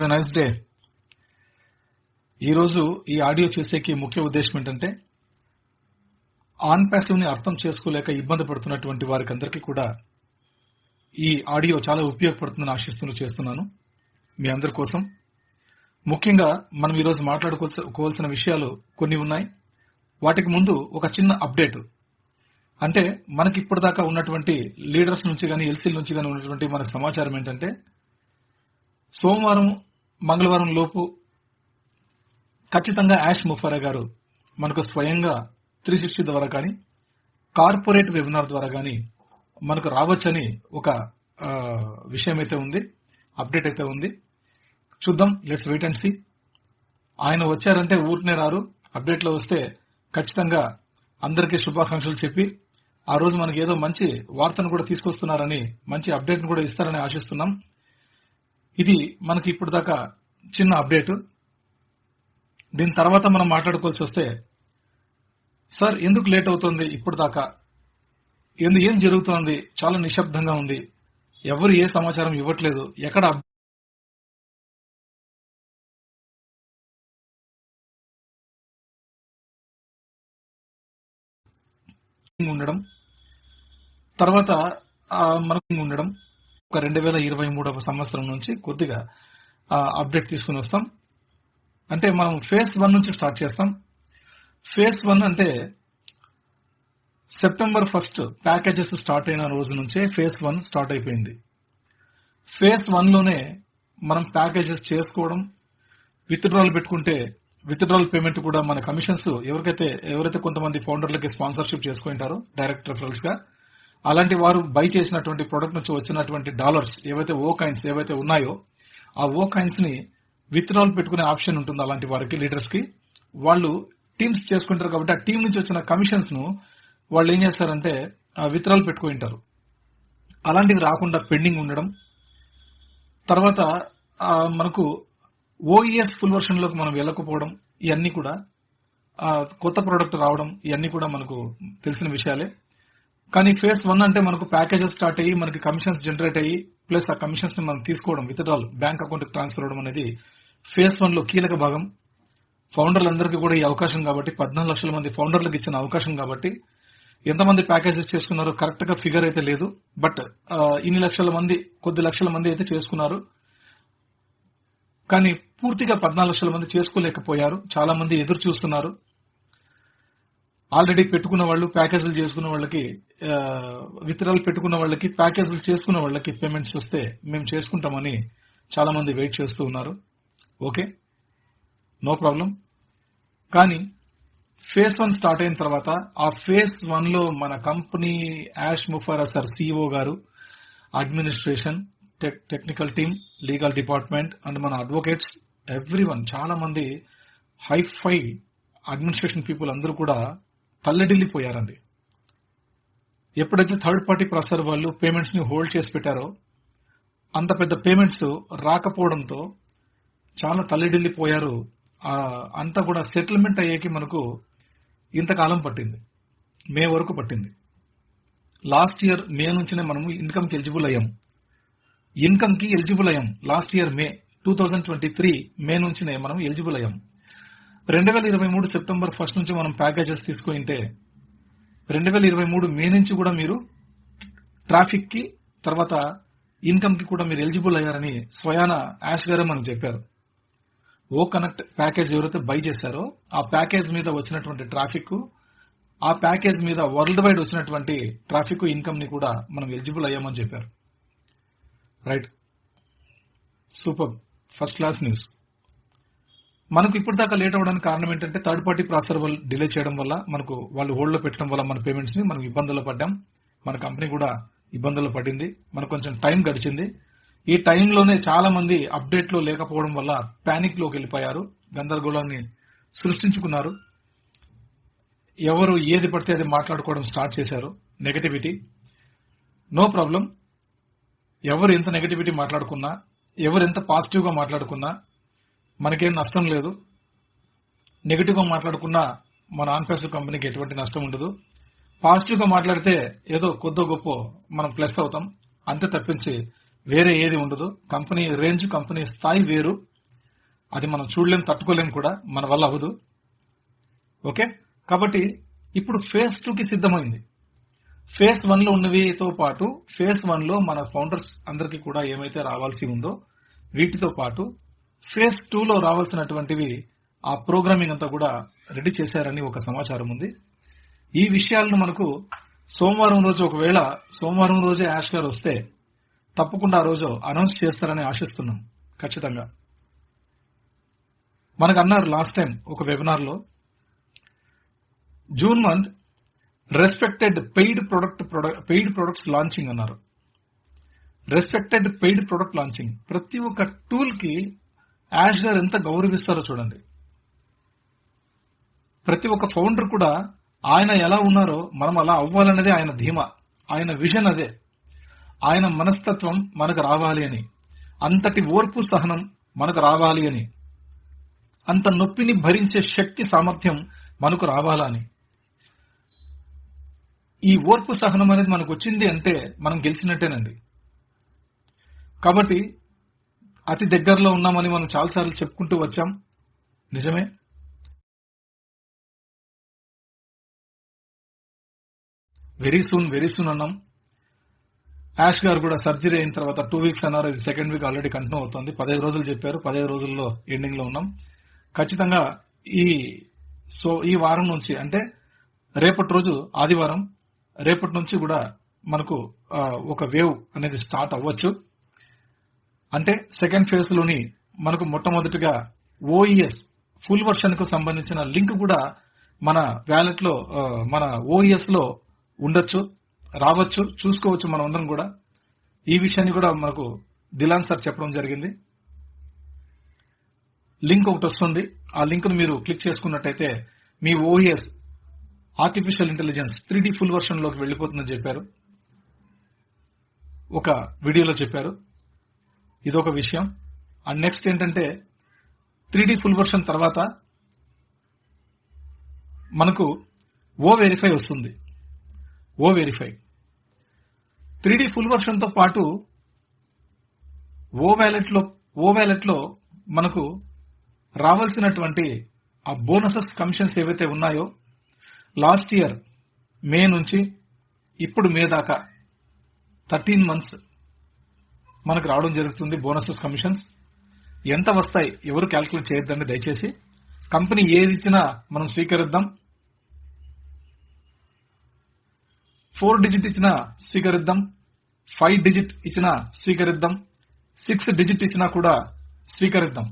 Nice day. ఈరోజు ఈ audio చేసేకి ముఖ్య ఉద్దేశం ఏంటంటే ఆన్ ప్యాసివ్ ని అర్థం చేసుకోలేక ఇబ్బంది పడుతున్నటువంటి వారికి అందరికీ కూడా ఈ ఆడియో చాలా ఉపయోగపడుతుందని ఆశిస్తూ చేస్తున్నాను మీ అందరి కోసం. ముఖ్యంగా మనం ఈరోజు మాట్లాడుకోవాల్సిన విషయాలు కొన్ని ఉన్నాయి. వాటికి ముందు ఒక చిన్న అప్డేట్. అంటే మనకి ఇప్పటిదాకా ఉన్నటువంటి లీడర్స్ నుంచి కానీ ఎల్సీల నుంచి కానీ ఉన్నటువంటి మనకు సమాచారం ఏంటంటే సోమవారం మంగళవారం లోపు ఖచ్చితంగా యాష్ ముఫారా గారు మనకు స్వయంగా 360 ద్వారా కానీ కార్పొరేట్ వెబినార్ ద్వారా కానీ మనకు రావచ్చని ఒక విషయం అయితే ఉంది, అప్డేట్ అయితే ఉంది. చూద్దాం, లెట్స్ వెయిట్ అండ్ సీ. ఆయన వచ్చారంటే ఊరినే రారు. అప్డేట్ లో వస్తే ఖచ్చితంగా అందరికీ శుభాకాంక్షలు చెప్పి ఆ రోజు మనకి ఏదో మంచి వార్తను కూడా తీసుకొస్తున్నారని, మంచి అప్డేట్ ను కూడా ఇస్తారని ఆశిస్తున్నాం. ఇది మనకి ఇప్పుడు దాకా చిన్న అప్డేట్. దీని తర్వాత మనం మాట్లాడుకోవాల్సి వస్తే, సార్ ఎందుకు లేట్ అవుతుంది ఇప్పుడు దాకా, ఏం జరుగుతోంది, చాలా నిశ్శబ్దంగా ఉంది, ఎవరు ఏ సమాచారం ఇవ్వట్లేదు, ఎక్కడ ఉండడం, తర్వాత మనకు ఉండడం ఒక 2023 సంవత్సరం నుంచి కొద్దిగా అప్డేట్ తీసుకుని వస్తాం. అంటే మనం ఫేజ్ 1 నుంచి స్టార్ట్ చేస్తాం. ఫేజ్ 1 అంటే సెప్టెంబర్ 1 ప్యాకేజెస్ స్టార్ట్ అయిన రోజు నుంచే ఫేజ్ 1 స్టార్ట్ అయిపోయింది. ఫేజ్ 1 లోనే మనం ప్యాకేజెస్ చేసుకోవడం, విత్డ్రాల్ పెట్టుకుంటే విత్డ్రాల్ పేమెంట్ కూడా మన కమిషన్స్ ఎవరైతే కొంతమంది ఫౌండర్లకి స్పాన్సర్షిప్ చేసుకుంటారో డైరెక్ట్ రెఫరల్స్ గా, అలాంటి వారు బై చేసినటువంటి ప్రొడక్ట్ నుంచి వచ్చినటువంటి డాలర్స్ ఏవైతే ఓ కాయిన్స్ ఏవైతే ఉన్నాయో ఆ ఓ కాయిన్స్ ని విత్డ్రాల్ పెట్టుకునే ఆప్షన్ ఉంటుంది. అలాంటి వారికి లీడర్స్ కి వాళ్ళు టీమ్స్ చేసుకుంటారు కాబట్టి ఆ టీం నుంచి వచ్చిన కమిషన్స్ ను వాళ్ళు ఏం చేస్తారంటే విత్డ్రాల్ పెట్టుకుంటారు. అలాంటివి రాకుండా పెండింగ్ ఉండడం, తర్వాత మనకు ఓఈఎస్ ఫుల్ వర్షన్ లోకి మనం వెళ్ళకపోవడం, ఇవన్నీ కూడా కొత్త ప్రోడక్ట్ రావడం, ఇవన్నీ కూడా మనకు తెలిసిన విషయాలే. కానీ ఫేజ్ 1 అంటే మనకు ప్యాకేజెస్ స్టార్ట్ అయ్యి మనకి కమిషన్స్ జనరేట్ అయ్యి ప్లస్ ఆ కమిషన్స్ ని మనం తీసుకోవడం, విత్డ్రాల్ బ్యాంక్ అకౌంట్ కి ట్రాన్స్ఫర్ అవడం అనేది ఫేజ్ 1 లో కీలక భాగం. ఫౌండర్లందరికీ కూడా ఈ అవకాశం కాబట్టి, 14 లక్షల మంది ఫౌండర్లకు ఇచ్చిన అవకాశం కాబట్టి, ఎంతమంది ప్యాకేజెస్ చేసుకున్నారో కరెక్ట్ గా ఫిగర్ అయితే లేదు. బట్ ఇన్ని లక్షల మంది, కొద్ది లక్షల మంది అయితే చేసుకున్నారు. కానీ పూర్తిగా 14 లక్షల మంది చేసుకోలేకపోయారు. చాలా మంది ఎదురు చూస్తున్నారు. ఆల్రెడీ పెట్టుకున్న వాళ్ళు, ప్యాకేజీలు చేసుకున్న వాళ్ళకి, విత్డ్రాల్ పెట్టుకున్న వాళ్ళకి, ప్యాకేజీలు చేసుకున్న వాళ్ళకి పేమెంట్స్ వస్తే మేము చేసుకుంటామని చాలా మంది వెయిట్ చేస్తూ ఉన్నారు. Okay, no problem. కానీ ఫేజ్ 1 స్టార్ట్ అయిన తర్వాత ఆ ఫేజ్ 1 లో మన కంపెనీ యాష్ ముఫారా సార్ సిఇఓ గారు, administration, technical team, legal department and మన అడ్వకేట్స్, ఎవ్రీవన్, చాలా మంది హైఫై అడ్మినిస్ట్రేషన్ పీపుల్ అందరూ కూడా తల్లడిల్లిపోయారండి. ఎప్పుడైతే థర్డ్ పార్టీ ప్రాసెసర్ వాళ్ళు పేమెంట్స్ ని హోల్డ్ చేసి పెట్టారో అంత పెద్ద పేమెంట్స్ రాకపోవడంతో చాలా తల్లడిల్లిపోయారు. అంతా కూడా సెటిల్మెంట్ అయ్యేకి మనకు ఇంతకాలం పట్టింది, మే వరకు పట్టింది. లాస్ట్ ఇయర్ మే నుంచినే మనము ఇన్కమ్ కి ఎలిజిబుల్ అయ్యాం. లాస్ట్ ఇయర్ మే 2023 మే నుంచినే మనం ఎలిజిబుల్ అయ్యాం. 2023 సెప్టెంబర్ 1 నుంచి మనం ప్యాకేజెస్ తీసుకుంటే 2023 మే నుంచి కూడా మీరు ట్రాఫిక్ కి తర్వాత ఇన్కమ్ కి కూడా మీరు ఎలిజిబుల్ అయ్యారని స్వయాన యాష్ గారే మనకు చెప్పారు. ఓ కనెక్ట్ ప్యాకేజ్ ఎవరైతే బై చేశారో ఆ ప్యాకేజ్ మీద వచ్చినటువంటి ట్రాఫిక్, ఆ ప్యాకేజ్ మీద వరల్డ్ వైడ్ వచ్చినటువంటి ట్రాఫిక్, ఇన్కమ్ ని కూడా మనం ఎలిజిబుల్ అయ్యామని చెప్పారు. Right, super, first class news. మనకు ఇప్పటిదాకా లేట్ అవ్వడానికి కారణం ఏంటంటే థర్డ్ పార్టీ ప్రాసెసర్ వాళ్ళు డిలే చేయడం వల్ల, మనకు వాళ్ళు హోల్డ్ లో పెట్టడం వల్ల మన పేమెంట్స్ ని మనం ఇబ్బందుల్లో పడ్డాం. మన కంపెనీ కూడా ఇబ్బందుల్లో పడింది. మనకు కొంచెం టైం గడిచింది. ఈ టైంలోనే చాలా మంది అప్డేట్ లో లేకపోవడం వల్ల పానిక్ లోకి వెళ్ళిపోయారు, గందరగోళాన్ని సృష్టించుకున్నారు. ఎవరు ఏది పడితే అది మాట్లాడుకోవడం స్టార్ట్ చేశారు, నెగటివిటీ. నో ప్రాబ్లం, ఎవరు ఎంత నెగటివిటీ మాట్లాడుకున్నా, ఎవరు ఎంత పాజిటివ్ గా మాట్లాడుకున్నా మనకేం నష్టం లేదు. నెగటివ్ గా మాట్లాడుకున్నా మన ఆన్ ప్యాసివ్ కంపెనీకి ఎటువంటి నష్టం ఉండదు. పాజిటివ్ గా మాట్లాడితే ఏదో కొద్దో గొప్ప మనం ప్లస్ అవుతాం, అంతే తప్పించి వేరే ఏది ఉండదు. కంపెనీ రేంజ్, కంపెనీ స్థాయి వేరు. అది మనం చూడలేం, తట్టుకోలేం కూడా, మన వల్ల అవ్వదు. ఓకే, కాబట్టి ఇప్పుడు ఫేజ్ 2కి సిద్ధమైంది. ఫేజ్ 1 లో ఉన్నవితో పాటు ఫేజ్ 1 లో మన ఫౌండర్స్ అందరికీ కూడా ఏమైతే రావాల్సి ఉందో వీటితో పాటు ఫేజ్ 2 లో రావాల్సినటువంటివి ఆ ప్రోగ్రామింగ్ అంతా కూడా రెడీ చేశారని ఒక సమాచారం ఉంది. ఈ విషయాలను మనకు సోమవారం రోజు, ఒకవేళ సోమవారం రోజే యాష్ గారు వస్తే తప్పకుండా ఆ రోజు అనౌన్స్ చేస్తారని ఆశిస్తున్నాం. ఖచ్చితంగా మనకు అన్నారు లాస్ట్ టైం ఒక వెబినార్ లో, June month respected paid products launching అన్నారు. Respected paid product launching. ప్రతి ఒక్క టూల్ కి యాష్ గారు ఎంత గౌరవిస్తారో చూడండి. ప్రతి ఒక్క ఫౌండర్ కూడా ఆయన ఎలా ఉన్నారో మనం అలా అవ్వాలనేదే ఆయన ధీమా, ఆయన విజన్ అదే. ఆయన మనస్తత్వం మనకు రావాలి అని, అంతటి ఓర్పు సహనం మనకు రావాలి అని, అంత నొప్పిని భరించే శక్తి సామర్థ్యం మనకు రావాలని. ఈ ఓర్పు సహనం అనేది మనకు వచ్చింది అంటే మనం గెలిచినట్టేనండి. కాబట్టి అతి దగ్గరలో ఉన్నామని మనం చాలాసార్లు చెప్పుకుంటూ వచ్చాం, నిజమే. వెరీ సూన్ అన్నాం. యాష్ గారు కూడా సర్జరీ అయిన తర్వాత 2 వీక్స్ అన్నారు, ఇది 2nd వీక్ ఆల్రెడీ కంటిన్యూ అవుతుంది. 15 రోజులు చెప్పారు, 15 రోజుల్లో ఎండింగ్ లో ఉన్నాం. ఖచ్చితంగా ఈ వారం నుంచి, అంటే రేపటి రోజు ఆదివారం, రేపటి నుంచి కూడా మనకు ఒక వేవ్ అనేది స్టార్ట్ అవ్వచ్చు. అంటే సెకండ్ ఫేజ్ లోని మనకు మొట్టమొదటిగా ఓఈఎస్ ఫుల్ వర్షన్ కు సంబంధించిన లింక్ కూడా మన వ్యాలెట్ లో, మన ఓఈఎస్ లో ఉండొచ్చు, రావచ్చు, చూసుకోవచ్చు మనం అందరం కూడా. ఈ విషయాన్ని కూడా మనకు దిలాన్ సార్ చెప్పడం జరిగింది. లింక్ ఒకటి వస్తుంది, ఆ లింక్ ను మీరు క్లిక్ చేసుకున్నట్టయితే మీ OES artificial intelligence 3D full version లోకి వెళ్లిపోతుందని చెప్పారు, ఒక వీడియోలో చెప్పారు. ఇదొక విషయం. అండ్ నెక్స్ట్ ఏంటంటే 3D ఫుల్ వర్షన్ తర్వాత మనకు ఓ వెరిఫై వస్తుంది. ఓ వెరిఫై 3D ఫుల్ వర్షన్ తో పాటు ఓ వ్యాలెట్ లో మనకు రావాల్సినటువంటి ఆ బోనసెస్, కమిషన్స్ ఏవైతే ఉన్నాయో లాస్ట్ ఇయర్ మే నుంచి ఇప్పుడు మే దాకా 13 months మనకు రావడం జరుగుతుంది. బోనసెస్, కమిషన్స్ ఎంత వస్తాయి ఎవరు క్యాల్కులేట్ చేయొద్దండి దయచేసి. కంపెనీ ఏది ఇచ్చినా మనం స్వీకరిద్దాం. 4 digit ఇచ్చినా స్వీకరిద్దాం, 5 digit ఇచ్చినా స్వీకరిద్దాం, 6 digit ఇచ్చినా కూడా స్వీకరిద్దాం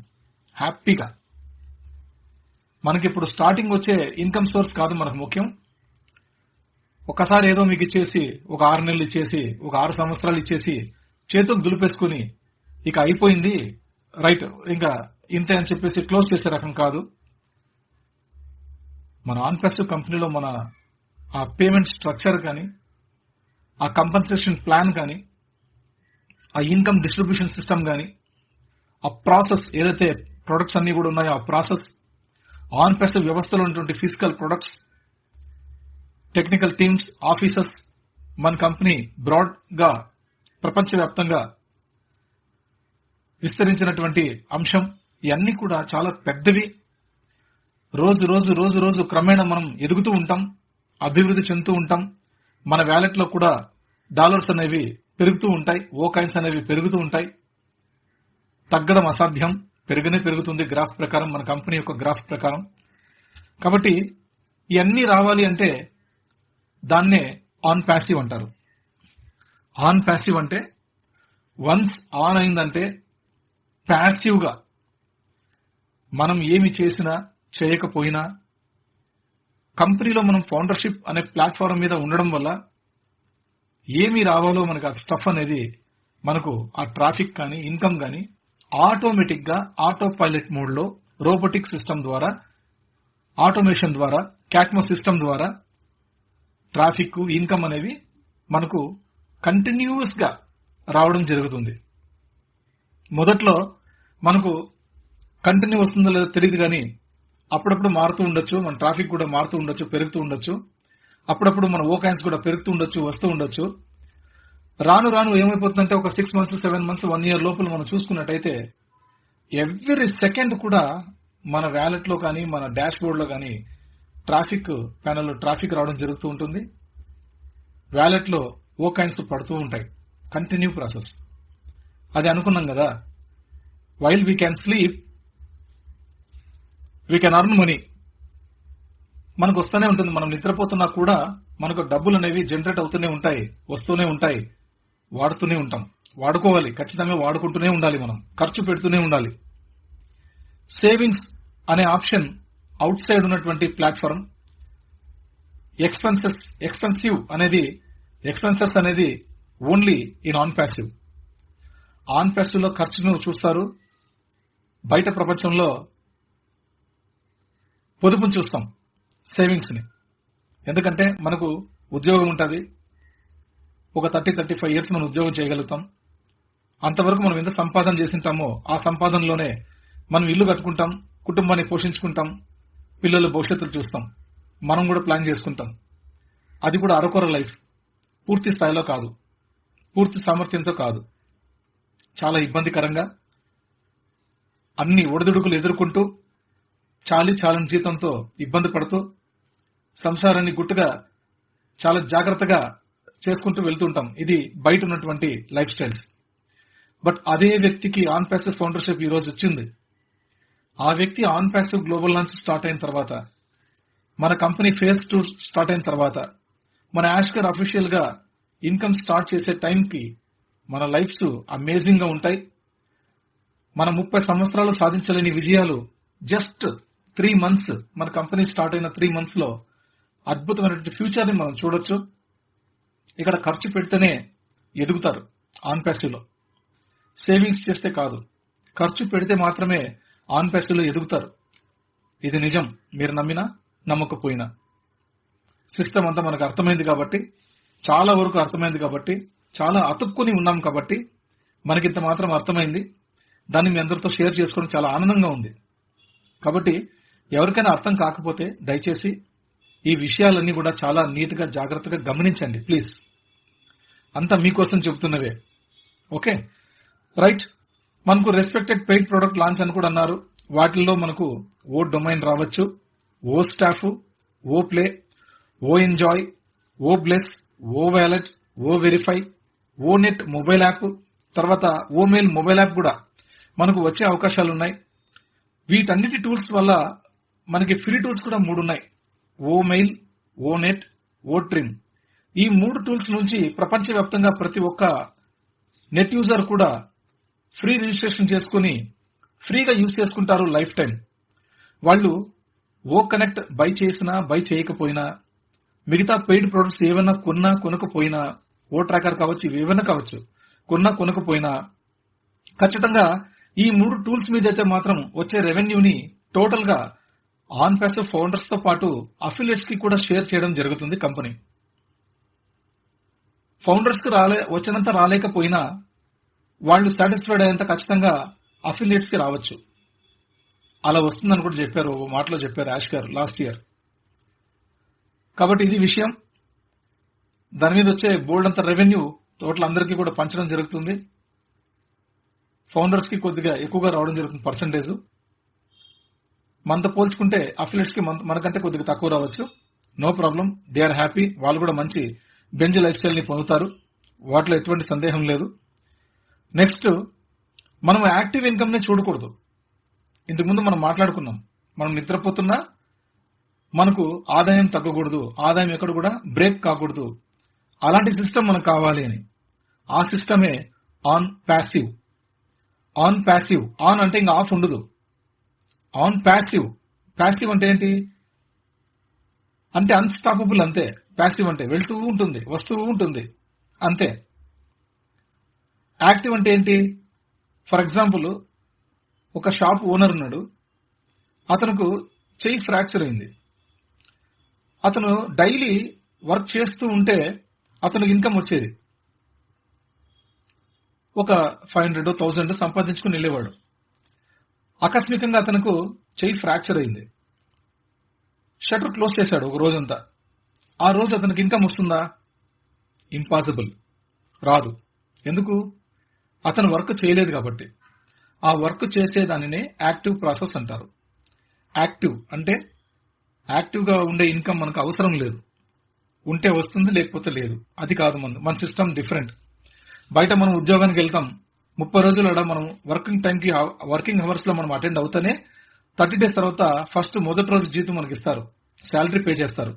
హ్యాపీగా. మనకిప్పుడు స్టార్టింగ్ వచ్చే ఇన్కమ్ సోర్స్ కాదు మనకు ముఖ్యం. ఒకసారి ఏదో మీకు ఇచ్చేసి, ఒక 6 నెలలు ఇచ్చేసి, ఒక 6 సంవత్సరాలు ఇచ్చేసి చేతులు దులిపేసుకుని ఇక అయిపోయింది రైట్ ఇంకా ఇంతే అని చెప్పేసి క్లోజ్ చేసే రకం కాదు. మన ఆన్ ప్యాసివ్ కంపెనీలో మన ఆ పేమెంట్ స్ట్రక్చర్ కానీ, ఆ కంపన్సేషన్ ప్లాన్ కానీ, ఆ ఇన్కమ్ డిస్ట్రిబ్యూషన్ సిస్టమ్ కానీ, ఆ ప్రాసెస్ ఏదైతే ప్రొడక్ట్స్ అన్ని కూడా ఉన్నాయో ఆ ప్రాసెస్, ఆన్ ప్యాసివ్ వ్యవస్థలో ఉన్నటువంటి physical products, technical teams, officers, మన కంపెనీ బ్రాడ్ గా ప్రపంచవ్యాప్తంగా విస్తరించినటువంటి అంశం, ఇవన్నీ కూడా చాలా పెద్దవి. రోజు రోజు రోజు రోజు క్రమేణా మనం ఎదుగుతూ ఉంటాం, అభివృద్ధి చెందుతూ ఉంటాం. మన వ్యాలెట్ లో కూడా డాలర్స్ అనేవి పెరుగుతూ ఉంటాయి, ఓ కాయిన్స్ అనేవి పెరుగుతూ ఉంటాయి. తగ్గడం అసాధ్యం, పెరగనే పెరుగుతుంది గ్రాఫ్ ప్రకారం, మన కంపెనీ యొక్క గ్రాఫ్ ప్రకారం. కాబట్టి ఇవన్నీ రావాలి అంటే దాన్నే ఆన్ ప్యాసివ్ అంటారు. ఆన్ ప్యాసివ్ అంటే వన్స్ ఆన్ అయిందంటే ప్యాసివ్ గా మనం ఏమి చేసినా చేయకపోయినా కంపెనీలో మనం ఫౌండర్షిప్ అనే ప్లాట్ఫామ్ మీద ఉండడం వల్ల ఏమి రావాలో మనకు ఆ స్టఫ్ అనేది, మనకు ఆ ట్రాఫిక్ కానీ, ఇన్కమ్ కానీ ఆటోమేటిక్ గా ఆటో పైలట్ మోడ్ లో రోబోటిక్ సిస్టమ్ ద్వారా, ఆటోమేషన్ ద్వారా, క్యాట్మో సిస్టమ్ ద్వారా ట్రాఫిక్, ఇన్కమ్ అనేవి మనకు కంటిన్యూస్ గా రావడం జరుగుతుంది. మొదట్లో మనకు కంటిన్యూ వస్తుందో లేదో తెలియదు కానీ అప్పుడప్పుడు మారుతూ ఉండొచ్చు, మన ట్రాఫిక్ కూడా మారుతూ ఉండొచ్చు, పెరుగుతూ ఉండొచ్చు. అప్పుడప్పుడు మన ఓ కాయిన్స్ కూడా పెరుగుతూ ఉండొచ్చు, వస్తూ ఉండొచ్చు. రాను రాను ఏమైపోతుందంటే ఒక 6 months 7 months 1 year లోపల మనం చూసుకున్నట్టయితే ఎవ్రీ సెకండ్ కూడా మన వ్యాలెట్ లో కానీ మన డాష్ బోర్డ్ లో కానీ ట్రాఫిక్ ప్యానెల్ ట్రాఫిక్ రావడం జరుగుతూ ఉంటుంది. వ్యాలెట్ లో ఓ కైన్స్ పడుతూ ఉంటాయి. Continue process. అది అనుకున్నాం కదా, while we can sleep we can earn money. మనకు వస్తూనే ఉంటుంది. మనం నిద్రపోతున్నా కూడా మనకు డబ్బులు అనేవి జనరేట్ అవుతూనే ఉంటాయి, వస్తూనే ఉంటాయి, వాడుతూనే ఉంటాం. వాడుకోవాలి, ఖచ్చితంగా వాడుకుంటూనే ఉండాలి, మనం ఖర్చు పెడుతూనే ఉండాలి. సేవింగ్స్ అనే ఆప్షన్ అవుట్ సైడ్ ఉన్నటువంటి ప్లాట్ఫామ్. ఎక్స్పెన్సెస్ అనేది only in on passive. On passive లో ఖర్చును చూస్తారు, బయట ప్రపంచంలో పొదుపును చూస్తాం, సేవింగ్స్ ని. ఎందుకంటే మనకు ఉద్యోగం ఉంటుంది, ఒక 30-35 years మనం ఉద్యోగం చేయగలుగుతాం. అంతవరకు మనం ఎంత సంపాదన చేసింటామో ఆ సంపాదనలోనే మనం ఇల్లు కట్టుకుంటాం, కుటుంబాన్ని పోషించుకుంటాం, పిల్లల భవిష్యత్తులు చూస్తాం, మనం కూడా ప్లాన్ చేసుకుంటాం. అది కూడా అరకొర లైఫ్, పూర్తి స్థాయిలో కాదు, పూర్తి సామర్థ్యంతో కాదు. చాలా ఇబ్బందికరంగా అన్ని ఒడిదుడుకులు ఎదుర్కొంటూ చాలని జీతంతో ఇబ్బంది పడుతూ సంసారాన్ని గుట్టుగా చాలా జాగ్రత్తగా చేసుకుంటూ వెళ్తుంటాం. ఇది బయట ఉన్నటువంటి లైఫ్ స్టైల్స్. బట్ అదే వ్యక్తికి ఆన్ ప్యాసివ్ ఫౌండర్షిప్ ఈ రోజు వచ్చింది. ఆ వ్యక్తి on passive global launch start అయిన తర్వాత, మన కంపెనీ ఫేజ్ 2 స్టార్ట్ అయిన తర్వాత, మన యాష్కర్ అఫీషియల్ గా ఇన్కమ్ స్టార్ట్ చేసే టైంకి మన లైఫ్స్ అమేజింగ్ గా ఉంటాయి. మన 30 సంవత్సరాలు సాధించలేని విజయాలు జస్ట్ 3 months, మన కంపెనీ స్టార్ట్ అయిన 3 months లో అద్భుతమైనటువంటి ఫ్యూచర్ ని మనం చూడొచ్చు. ఇక్కడ ఖర్చు పెడితేనే ఎదుగుతారు ఆన్ ప్యాసివ్ లో. సేవింగ్స్ చేస్తే కాదు, ఖర్చు పెడితే మాత్రమే ఆన్ ప్యాసివ్ లో ఎదుగుతారు. ఇది నిజం, మీరు నమ్మినా నమ్మకపోయినా. సిస్టమ్ అంతా మనకు అర్థమైంది కాబట్టి, చాలా వరకు అర్థమైంది కాబట్టి, చాలా అతుక్కుని ఉన్నాం కాబట్టి మనకింత మాత్రం అర్థమైంది. దాన్ని మీ అందరితో షేర్ చేసుకోవడం చాలా ఆనందంగా ఉంది. కాబట్టి ఎవరికైనా అర్థం కాకపోతే దయచేసి ఈ విషయాలన్నీ కూడా చాలా నీట్ గా జాగ్రత్తగా గమనించండి ప్లీజ్. అంతా మీకోసం చెబుతున్నవే. Okay right. మనకు రెస్పెక్టెడ్ పెయిడ్ ప్రొడక్ట్ లాంచ్ అని కూడా అన్నారు. వాటిల్లో మనకు ఓ డొమైన్ రావచ్చు, ఓ స్టాఫ్, ఓ ప్లే, ఓ ఎంజాయ్, ఓ బ్లెస్, ఓ వ్యాలెట్, ఓ వెరిఫై, ఓ నెట్ మొబైల్ యాప్, తర్వాత ఓ మెయిల్ మొబైల్ యాప్ కూడా మనకు వచ్చే అవకాశాలు ఉన్నాయి. వీటన్నిటి టూల్స్ వల్ల మనకి ఫ్రీ టూల్స్ కూడా 3 ఉన్నాయి. ఓ మెయిల్, ఓ నెట్, ఓ ట్రిమ్. ఈ 3 టూల్స్ నుంచి ప్రపంచవ్యాప్తంగా ప్రతి ఒక్క నెట్ యూజర్ కూడా ఫ్రీ రిజిస్ట్రేషన్ చేసుకుని ఫ్రీగా యూజ్ చేసుకుంటారు లైఫ్ టైం. వాళ్ళు ఓ కనెక్ట్ బై చేసినా బై చేయకపోయినా, మిగతా పెయిడ్ ప్రొడక్ట్స్ ఏమైనా కొన్నా కొనకపోయినా, ఓ ట్రాకర్ కావచ్చు, ఇవి ఏమైనా కావచ్చు, కొన్నా కొనకపోయినా ఖచ్చితంగా ఈ 3 టూల్స్ మీద అయితే మాత్రం వచ్చే రెవెన్యూని టోటల్ గా ఆన్ ప్యాసివ్ ఫౌండర్స్ తో పాటు అఫిలియేట్స్ కి కూడా షేర్ చేయడం జరుగుతుంది కంపెనీ. ఫౌండర్స్ కి వచ్చినంత రాలేకపోయినా వాళ్ళు సాటిస్ఫైడ్ అయ్యేంత ఖచ్చితంగా అఫిలియేట్స్ కి రావచ్చు. అలా వస్తుందని కూడా చెప్పారు, మాటలో చెప్పారు యాష్ గారు లాస్ట్ ఇయర్. కాబట్టి ఇది విషయం. దాని మీద వచ్చే బోల్డ్ అంత రెవెన్యూ టోటల్ అందరికీ కూడా పంచడం జరుగుతుంది. ఫౌండర్స్ కి కొద్దిగా ఎక్కువగా రావడం జరుగుతుంది పర్సంటేజ్. మనతో పోల్చుకుంటే అఫిలియేట్స్ కి మనకంటే కొద్దిగా తక్కువ రావచ్చు. No problem, they are happy. వాళ్ళు కూడా మంచి బెంజ్ లైఫ్ స్టైల్ ని పొందుతారు, వాటిలో ఎటువంటి సందేహం లేదు. నెక్స్ట్, మనం యాక్టివ్ ఇన్కమ్ ని చూడకూడదు. ఇంతకుముందు మనం మాట్లాడుకున్నాం, మనం నిద్రపోతున్నా మనకు ఆదాయం తగ్గకూడదు, ఆదాయం ఎక్కడ కూడా బ్రేక్ కాకూడదు. అలాంటి సిస్టమ్ మనకు కావాలి అని. ఆ సిస్టమే on passive. On passive, on అంటే ఇంకా ఆఫ్ ఉండదు. On passive. ప్యాసివ్ అంటే ఏంటి అంటే అన్స్టాపబుల్, అంతే. ప్యాసివ్ అంటే వెళ్తూ ఉంటుంది, వస్తూ ఉంటుంది, అంతే. యాక్టివ్ అంటే ఏంటి? ఫర్ ఎగ్జాంపుల్, ఒక షాప్ ఓనర్ ఉన్నాడు, అతనుకు చెయ్యి ఫ్రాక్చర్ అయింది. అతను డైలీ వర్క్ చేస్తూ ఉంటే అతనికి ఇన్కమ్ వచ్చేది. ఒక 500-1000 సంపాదించుకుని వెళ్ళేవాడు. ఆకస్మికంగా అతనికి చెయ్యి ఫ్రాక్చర్ అయింది. షట్టర్ క్లోజ్ చేశాడు ఒక రోజంతా. ఆ రోజు అతనికి ఇన్కమ్ వస్తుందా? ఇంపాసిబుల్. రాదు. ఎందుకు? అతను వర్క్ చేయలేదు కాబట్టి. ఆ వర్క్ చేసేదానినే యాక్టివ్ ప్రాసెస్ అంటారు. యాక్టివ్ అంటే యాక్టివ్ గా ఉండే ఇన్కమ్ మనకు అవసరం లేదు, ఉంటే వస్తుంది లేకపోతే లేదు. అది కాదు మన సిస్టమ్ డిఫరెంట్. బయట మనం ఉద్యోగానికి వెళ్తాం, 30 రోజులు మనం వర్కింగ్ అవర్స్ లో మనం అటెండ్ అవుతానే 30 days తర్వాత ఫస్ట్ మొదటి రోజు జీతం మనకి ఇస్తారు, శాలరీ పే చేస్తారు.